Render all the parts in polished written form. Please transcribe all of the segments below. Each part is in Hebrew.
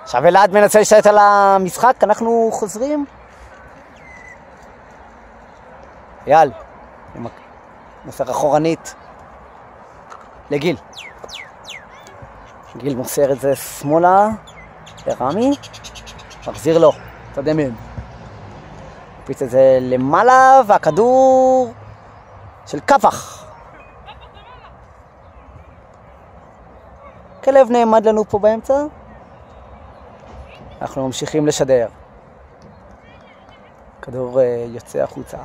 עכשיו אלעד מנסה להשתלט על המשחק, אנחנו חוזרים. אייל, מוסר אחורנית לגיל. גיל מוסר את זה שמאלה לרמי, מחזיר לו, תדמיין. פיץ את זה למעלה, והכדור של קפח. כלב נעמד לנו פה באמצע. אנחנו ממשיכים לשדר. כדור יוצא החוצה.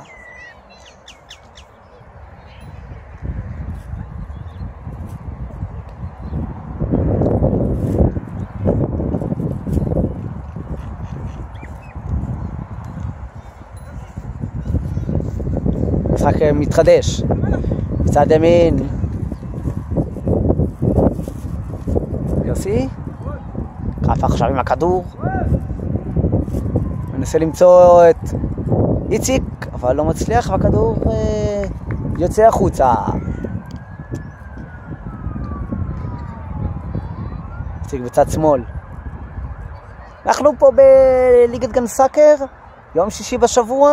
משחק מתחדש. מצד ימין. יוסי. קפח עכשיו עם הכדור. מנסה למצוא את איציק, אבל לא מצליח, והכדור יוצא החוצה. איציק בצד שמאל. אנחנו פה בליגת גן סאקר, יום שישי בשבוע.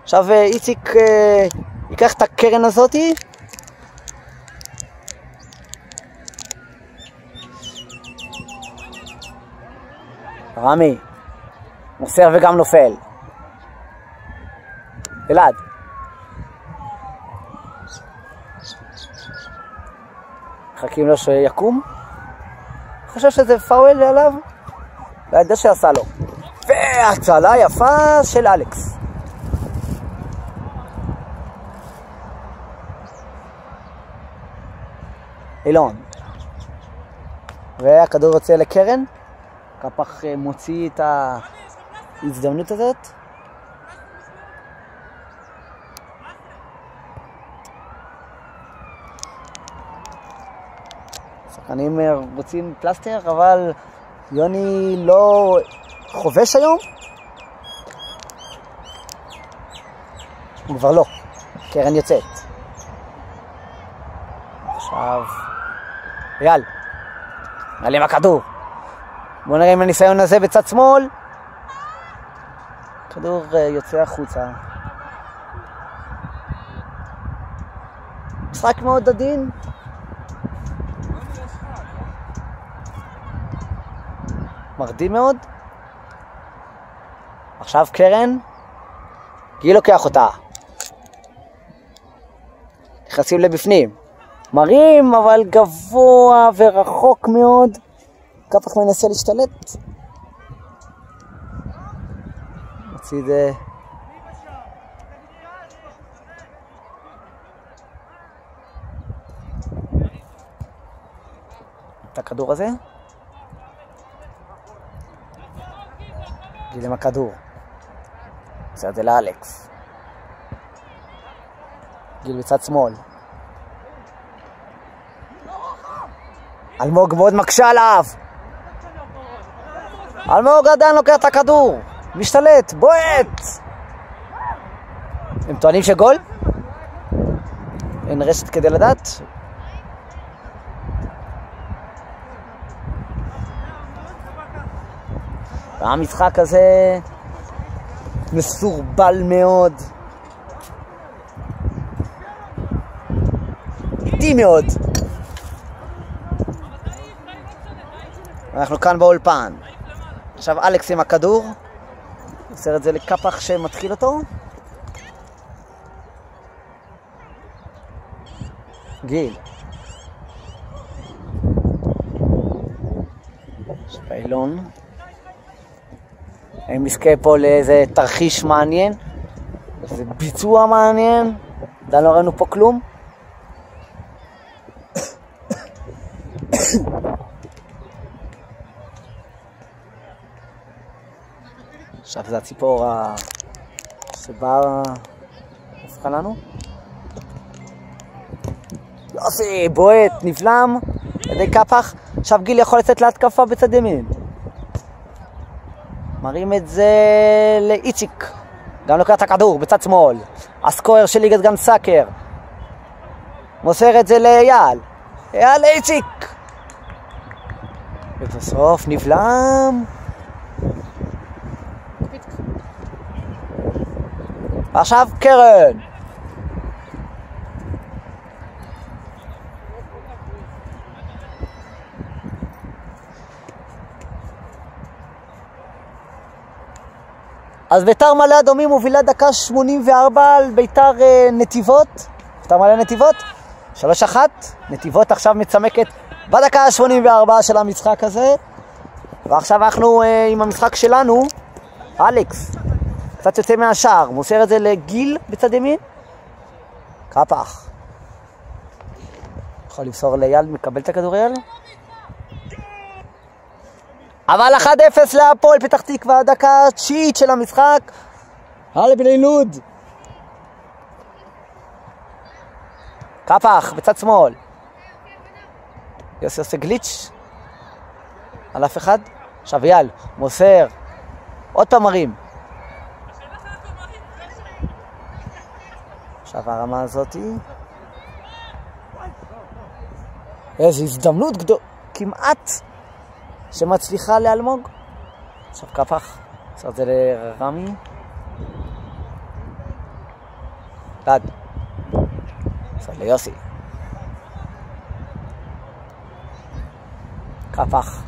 עכשיו איציק ייקח את הקרן הזאתי. רמי, מוסר וגם נופל. אלעד. מחכים לו שיקום. חושב שזה פאול עליו? והידע שעשה לו. והצלה יפה של אלכס. אילון. והכדור יוצא לקרן. קפח מוציא את ההזדמנות הזאת. שחקנים רוצים פלסטר, אבל יוני לא חובש היום. הוא כבר לא. קרן יוצאת. עכשיו אייל. מעלים הכדור. בואו נראה אם הניסיון הזה בצד שמאל. כדור יוצא החוצה. משחק מאוד עדין. מרדים מאוד. עכשיו קרן. גיל לוקח אותה. נכנסים לבפנים. מרים אבל גבוה ורחוק מאוד. קפח מנסה להשתלט. מוציא את זה. את הכדור הזה. גיל עם הכדור. עושה את זה לאלכס. גיל בצד שמאל. אלמוג מאוד מקשה עליו. אלמוג עדיין לוקח את הכדור. משתלט, בועט. הם טוענים שגול? אין רשת כדי לדעת. המשחק הזה מסורבל מאוד. איטי מאוד. אנחנו כאן באולפן. עכשיו אלכס עם הכדור. עושה את זה לקפח שמתחיל אותו. גיל. שפיילון. הם נזכה פה לאיזה תרחיש מעניין. איזה ביצוע מעניין. עדיין לא ראינו פה כלום. עכשיו זה הציפור שבאה הפכה לנו. יוסי, בועט, נבלם ידי קפח. עכשיו גיל יכול לצאת להתקפה בצד ימין. מרים את זה לאיציק. גם לוקח את הכדור בצד שמאל. הסקואר של ליגת גן סאקר. מוסר את זה לאייל. אייל לאיציק. בסוף נבלם. עכשיו קרן. אז ביתר מעלה אדומים מובילה דקה 84 על ביתר נתיבות. ביתר מעלה נתיבות 3-1. נתיבות עכשיו מצמקת בדקה 84 של המשחק הזה. ועכשיו אנחנו עם המשחק שלנו. אלכס קצת יוצא מהשער, מוסר את זה לגיל בצד ימין. קפח יכול למסור ליל, מקבל את הכדור יל. אבל 1-0 להפועל פתח תקווה, הדקה התשיעית של המשחק. הלאה בני לוד. קפח בצד שמאל. יוסי עושה גליץ' על אף אחד. עכשיו יל מוסר. עוד פעם מרים. עכשיו הרמה הזאת. איזו הזדמנות גדולה. כמעט שמצליחה לאלמוג. עכשיו קפח. עושה את זה לרמי. דד. עושה ליוסי. קפח.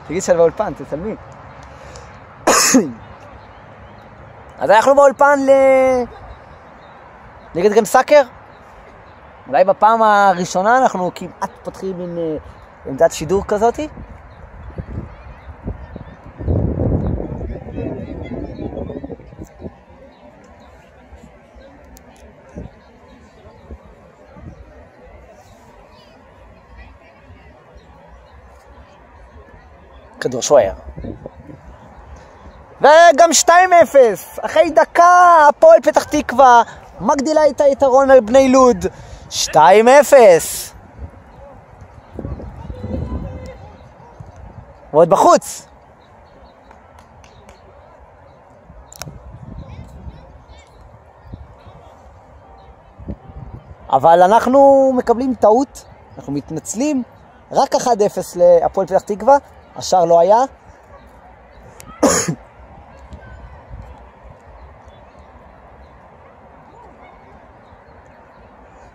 תגיד שלווה אולפן, תצלמי. אז אנחנו באולפן נגד גם סאקר. אולי בפעם הראשונה אנחנו כמעט פותחים עם עמדת שידור כזאת. כדור שוער. וגם 2-0. אחרי דקה הפועל פתח תקווה מגדילה את היתרון על בני לוד. 2-0. ועוד בחוץ. אבל אנחנו מקבלים טעות. אנחנו מתנצלים. רק 1-0 להפועל פתח תקווה. השאר לא היה.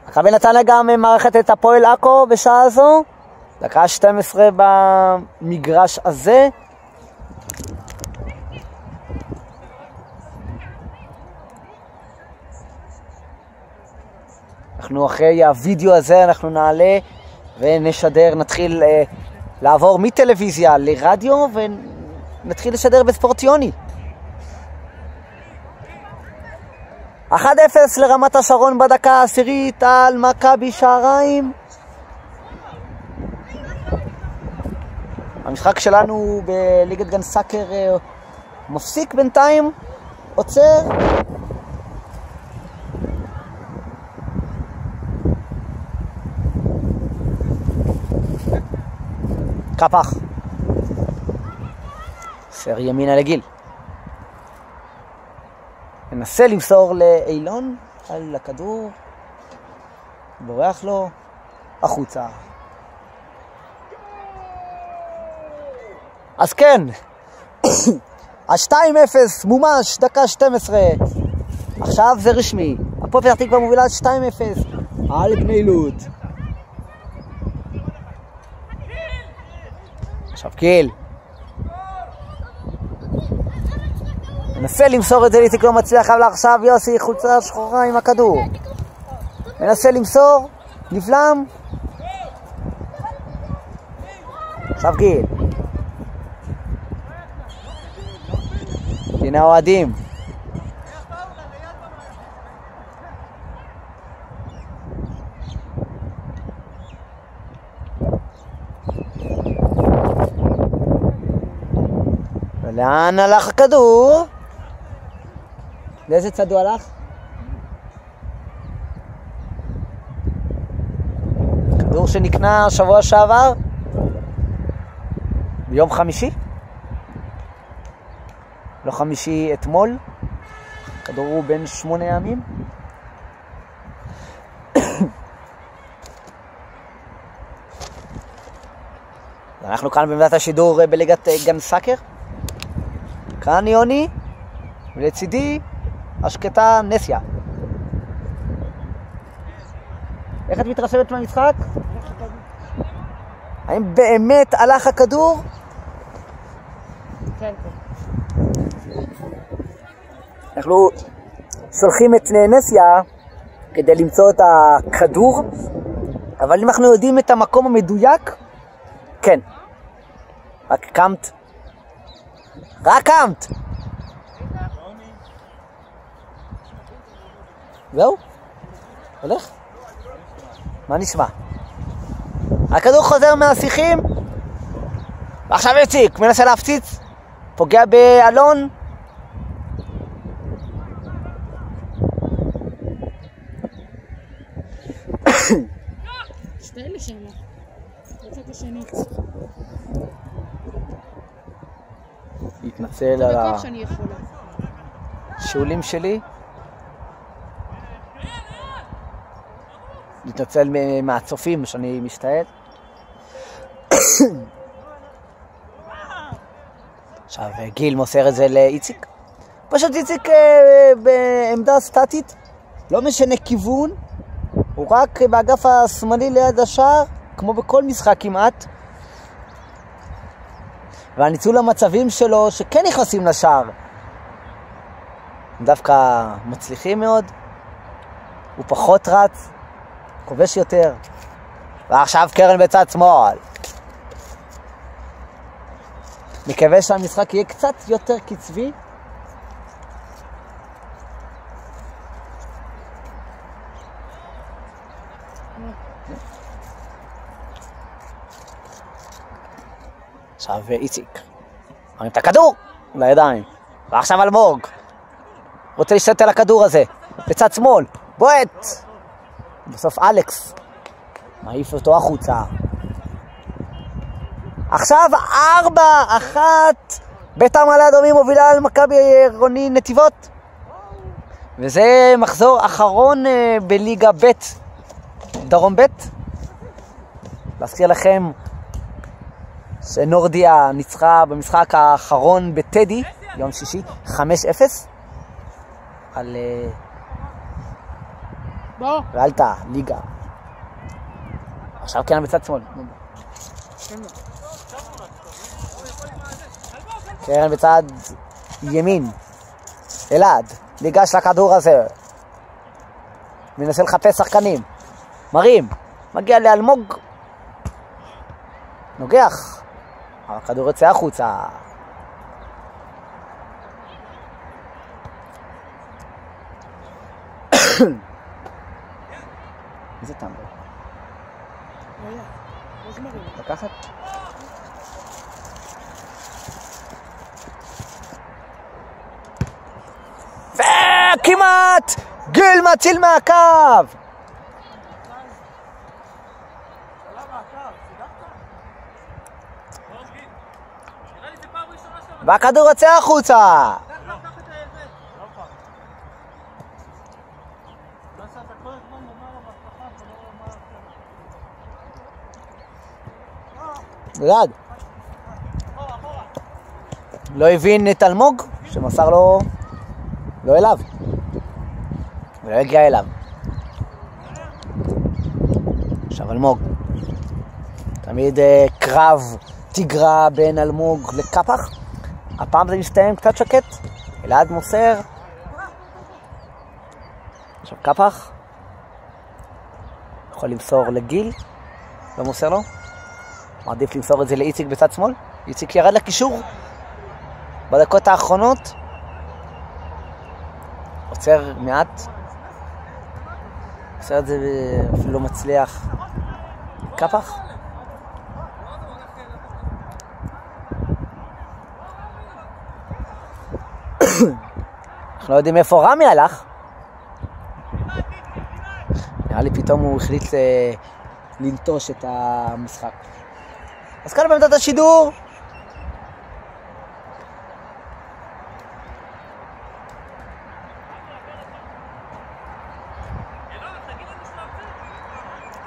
מכבי נתניה גם מערכת את הפועל עכו בשעה הזו. דקה 12 במגרש הזה. אנחנו אחרי הווידאו הזה אנחנו נעלה ונשדר, נתחיל לעבור מטלוויזיה לרדיו ונתחיל לשדר בספורטיוני. 1-0 לרמת השרון בדקה העשירית על מכבי שעריים. המשחק שלנו בליגת גן סאקר מפסיק בינתיים, עוצר. קפח. סר ימינה לגיל. מנסה למסור לאילון על הכדור. בורח לו. החוצה. אז כן. ה-2-0 מומש, דקה 12. עכשיו זה רשמי. הפועל פתח תקווה מובילה 2-0 על בני לוד. עכשיו קיל. מנסה למסור את זה ליציק, לא מצליח, אבל עכשיו יוסי חולצה שחורה עם הכדור. מנסה למסור, נבלם. עכשיו גיל. הנה האוהדים. ולאן הלך הכדור? לאיזה צד הוא הלך? כדור שנקנה שבוע שעבר? ביום חמישי? לא חמישי אתמול? כדור הוא בין 8 ימים? אנחנו כאן בעמדת השידור בליגת גן סאקר. כאן יוני, ולצידי השקטה נסיה. איך את מתרשמת מהמשחק? האם באמת הלך הכדור? כן. אנחנו שולחים את נסיה כדי למצוא את הכדור, אבל אם אנחנו יודעים את המקום המדויק, כן. רק קמת. זהו? הולך? מה נשמע? הכדור חוזר מהשיחים, ועכשיו יציק, מנסה להפציץ, פוגע באלון. שתי אלה שם, יצאת השני. התנצל על בכוח שאני יכולה. השאולים שלי. להתנצל מהצופים שאני משתעל. עכשיו גיל מוסר את זה לאיציק. פשוט איציק בעמדה סטטית, לא משנה כיוון, הוא רק באגף השמאלי ליד השער, כמו בכל משחק כמעט. והניצול המצבים שלו שכן נכנסים לשער דווקא מצליחים מאוד. הוא פחות רץ, כובש יותר. ועכשיו קרן בצד שמאל. מקווה שהמשחק יהיה קצת יותר קצבי. עכשיו איציק מרים את הכדור לידיים, ועכשיו אלמוג רוצה להשתלט על הכדור הזה בצד שמאל, בועט, בסוף אלכס מעיף אותו החוצה. עכשיו 4-1 בית"ר מעלה אדומים מובילה על מכבי עירוני נתיבות, וזה מחזור אחרון בליגה ב' דרום ב'. להזכיר לכם שנורדיה ניצחה במשחק האחרון בטדי, יום שישי, 5-0 על ועלתה ליגה. עכשיו כן בצד שמאל. קרן בצד ימין. אלעד, ניגש לכדור הזה. מנסה לחפש שחקנים. מרים, מגיע לאלמוג. נוגח. הכדור יוצא החוצה. איזה טעם? לקחת? וכמעט! גיל מציל מהקו! והכדור יוצא החוצה. גלעד לא הבין את אלמוג שמסר לו לא אליו ולא הגיע אליו. עכשיו אלמוג, תמיד קרב תיגרה בין אלמוג לקפח. הפעם זה מסתיים קצת שקט. אלעד מוסר. עכשיו קפח יכול למסור לגיל, לא מוסר לו, מעדיף למסור את זה לאיציק בצד שמאל. איציק ירד לקישור בדקות האחרונות, עוצר מעט, עושה את זה אפילו לא מצליח. קפח אנחנו לא יודעים איפה רמי הלך. נראה לי פתאום הוא החליט לנטוש את המשחק. אז כאן בעמדת השידור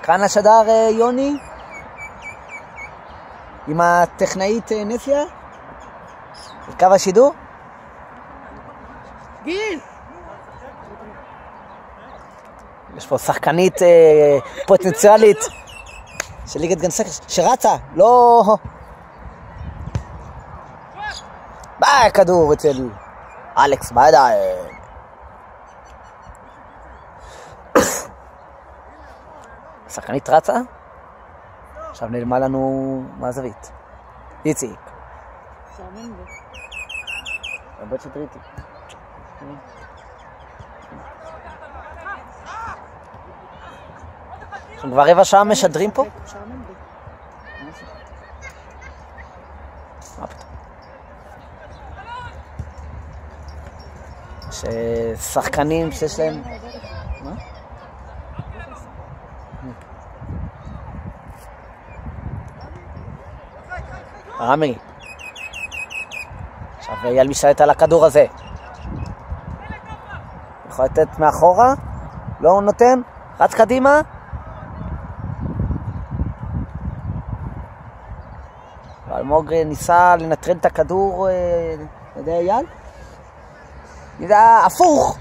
כאן השדר יוני. עם הטכנאית נסיה? קו השידור? גיל! יש פה שחקנית פוטנציאלית של ליגת גן סאקר שרצה, לא... ביי, כדור אצל אלכס בידיים. שחקנית רצה, עכשיו נעלמה לנו מהזווית. איציק. שעמם בו. הבת שטריטי. אנחנו כבר רבע שעה משדרים פה? שעמם בו. מה פתאום? ששחקנים שיש להם... מה? רמי. עכשיו אייל משתלט על הכדור הזה. יכול לתת מאחורה? לא הוא נותן? רץ קדימה? אלמוג ניסה לנטרל את הכדור לידי אייל? זה היה הפוך!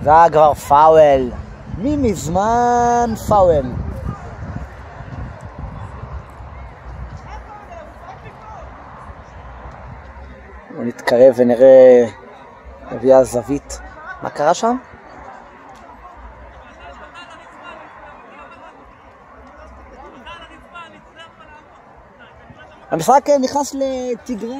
זה היה כבר פאוול. מזמן פאוול. נתקרב ונראה נביא הזווית. מה קרה שם? המשחק נכנס לתגרה.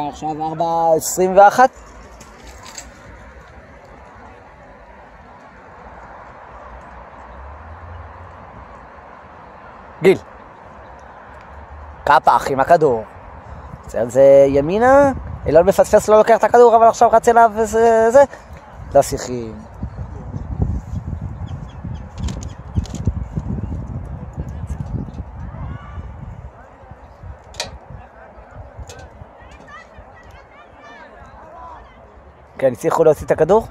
עכשיו 4:21. גיל. קפח עם הכדור. זה ימינה. אילון מפספס, לא לוקח את הכדור, אבל עכשיו רץ אליו וזה. לשיחים. כן, הצליחו להוציא את הכדור.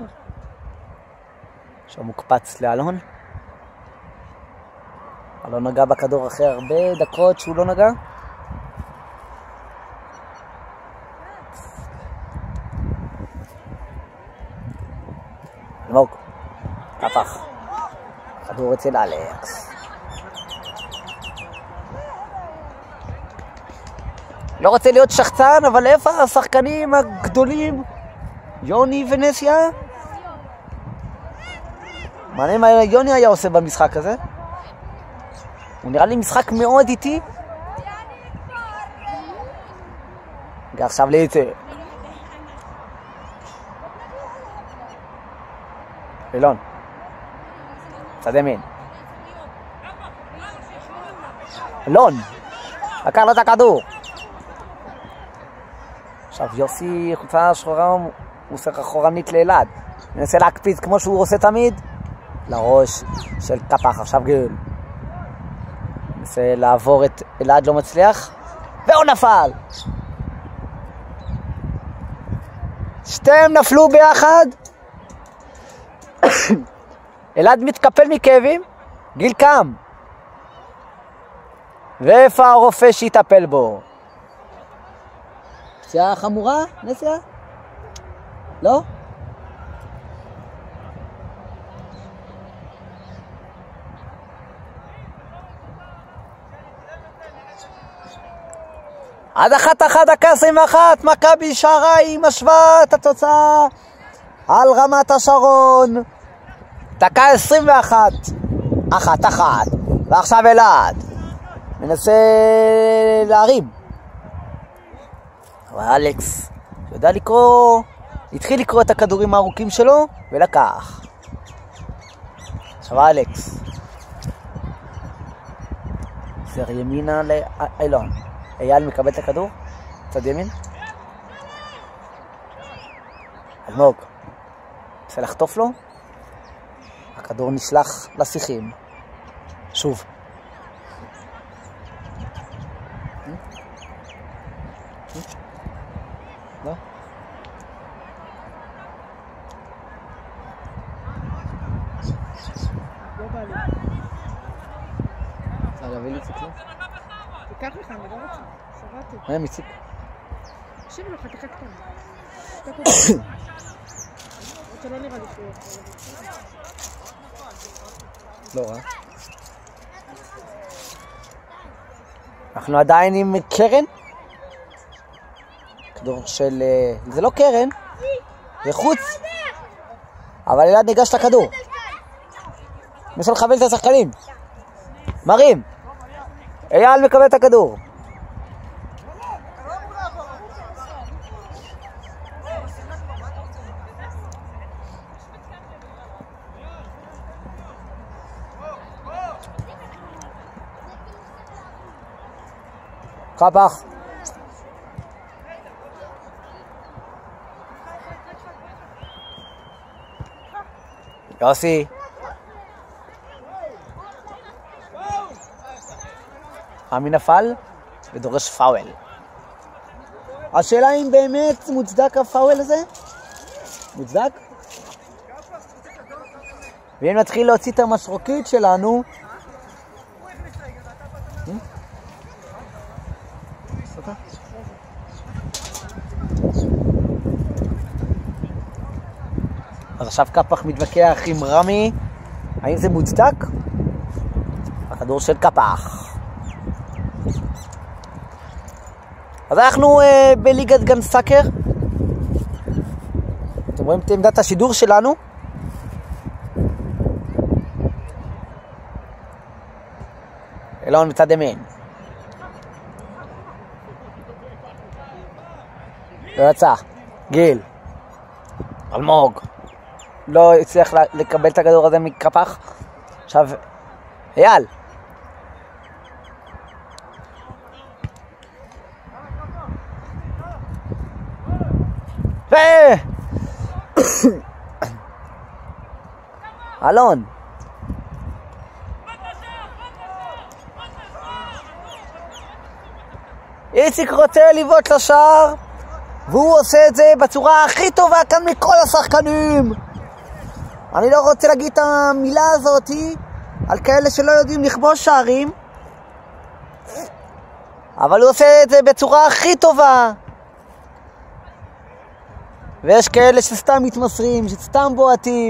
עכשיו מוקפץ לאלון. אלון נגע בכדור אחרי הרבה דקות שהוא לא נגע. אלמוג. קפח. כדור אצל אלכס. לא רוצה להיות שחצן, אבל איפה השחקנים הגדולים? יוני ונסיה? מעניין מה יוני היה עושה במשחק הזה. הוא נראה לי משחק מאוד איטי. עכשיו ליצא. אילון. צד ימין. אילון. לקח לו את הכדור. עכשיו יוסי חוצה שחורה, הוא עושה אחורנית לאלעד. מנסה להקפיץ כמו שהוא עושה תמיד. לראש של קפח, עכשיו גיל. מנסה לעבור את אלעד, לא מצליח. והוא נפל! שתיהם נפלו ביחד. אלעד מתקפל מכאבים. גיל קם. ואיפה הרופא שיטפל בו? פציעה חמורה, נסיה? לא? עד 1-1 דקה 21, מכבי שעריים משווה את התוצאה על רמת השרון. דקה 21, 1-1, ועכשיו אלעד מנסה להרים. אבל אלכס יודע לקרוא, התחיל לקרוא את הכדורים הארוכים שלו ולקח. עכשיו אלכס זר ימינה לאילון. אייל מקבל את הכדור, צד ימין. אלמוג רוצה לחטוף לו. הכדור נשלח לשיחים. שוב. לא? לא בא לי. רוצה להביא לי ציפור? תיקח לך, אני לא רוצה. שבעתי. מה מציק? תקשיב לך, חתיכה קטנה. עוד שלא נראה לי שהוא יכול. לא רע. אנחנו עדיין עם קרן? כדור של... זה לא קרן, זה חוץ. אבל אלעד ניגש לכדור. מנסה לכוון את השחקנים. מרים. אייל מקבל את הכדור. קפח. יוסי. עמי נפל ודורש פאול. השאלה אם באמת מוצדק הפאול הזה? מוצדק? ואם נתחיל להוציא את המשרוקית שלנו, אז עכשיו קפח מתווכח עם רמי, האם זה מוצדק? הכדור של קפח. אז אנחנו בליגת גן סאקר. אתם רואים את עמדת השידור שלנו? אלון מצד ימין. לא יצא. גיל. אלמוג. לא הצליח לקבל את הכדור הזה מקפח. עכשיו, אייל. אלון. איציק רוצה לבעוט לשער, והוא עושה את זה בצורה הכי טובה כאן מכל השחקנים. אני לא רוצה להגיד את המילה הזאת על כאלה שלא יודעים לכבוש שערים, אבל הוא עושה את זה בצורה הכי טובה. ויש כאלה שסתם מתמסרים, שסתם בועטים.